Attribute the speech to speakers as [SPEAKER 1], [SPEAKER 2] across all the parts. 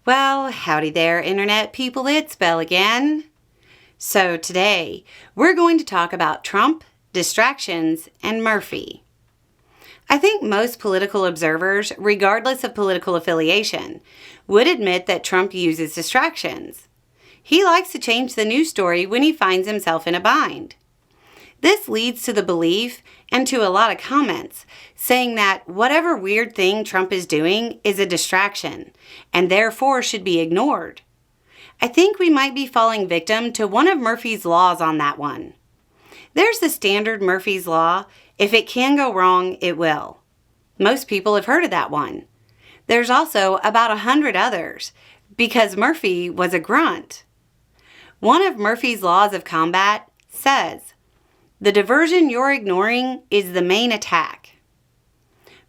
[SPEAKER 1] Well, howdy there, Internet people, it's Belle again. So today, we're going to talk about Trump, distractions, and Murphy. I think most political observers, regardless of political affiliation, would admit that Trump uses distractions. He likes to change the news story when he finds himself in a bind. This leads to the belief and to a lot of comments saying that whatever weird thing Trump is doing is a distraction and therefore should be ignored. I think we might be falling victim to one of Murphy's laws on that one. There's the standard Murphy's Law: if it can go wrong, it will. Most people have heard of that one. There's also about 100 others, because Murphy was a grunt. One of Murphy's laws of combat says, "The diversion you're ignoring is the main attack."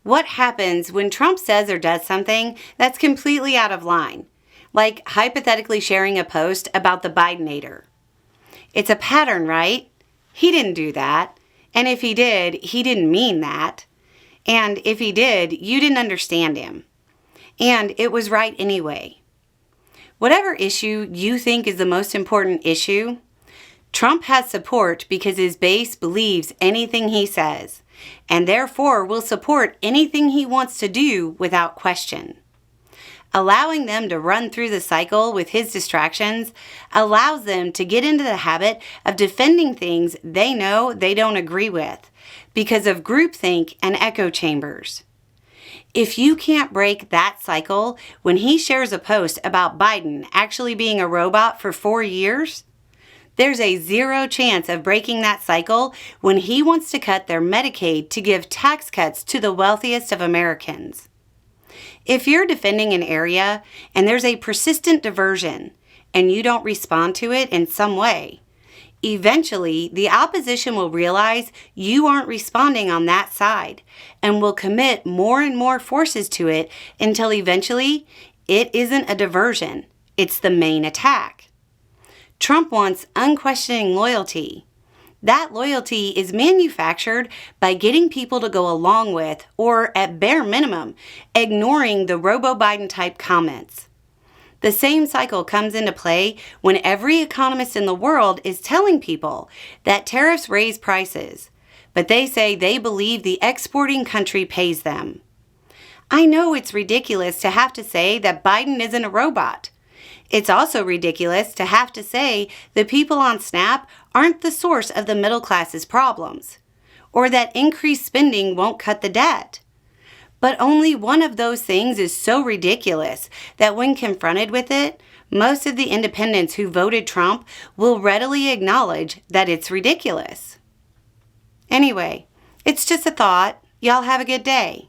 [SPEAKER 1] What happens when Trump says or does something that's completely out of line, like hypothetically sharing a post about the Bidenator? It's a pattern, right? He didn't do that. And if he did, he didn't mean that. And if he did, you didn't understand him. And it was right anyway. Whatever issue you think is the most important issue, Trump has support because his base believes anything he says, and therefore will support anything he wants to do without question. Allowing them to run through the cycle with his distractions allows them to get into the habit of defending things they know they don't agree with because of groupthink and echo chambers. If you can't break that cycle when he shares a post about Biden actually being a robot for 4 years, there's a 0 chance of breaking that cycle when he wants to cut their Medicaid to give tax cuts to the wealthiest of Americans. If you're defending an area and there's a persistent diversion and you don't respond to it in some way, eventually the opposition will realize you aren't responding on that side and will commit more and more forces to it until eventually it isn't a diversion, it's the main attack. Trump wants unquestioning loyalty. That loyalty is manufactured by getting people to go along with, or at bare minimum, ignoring the robo-Biden type comments. The same cycle comes into play when every economist in the world is telling people that tariffs raise prices, but they say they believe the exporting country pays them. I know it's ridiculous to have to say that Biden isn't a robot. It's also ridiculous to have to say the people on SNAP aren't the source of the middle class's problems, or that increased spending won't cut the debt. But only one of those things is so ridiculous that when confronted with it, most of the independents who voted Trump will readily acknowledge that it's ridiculous. Anyway, it's just a thought. Y'all have a good day.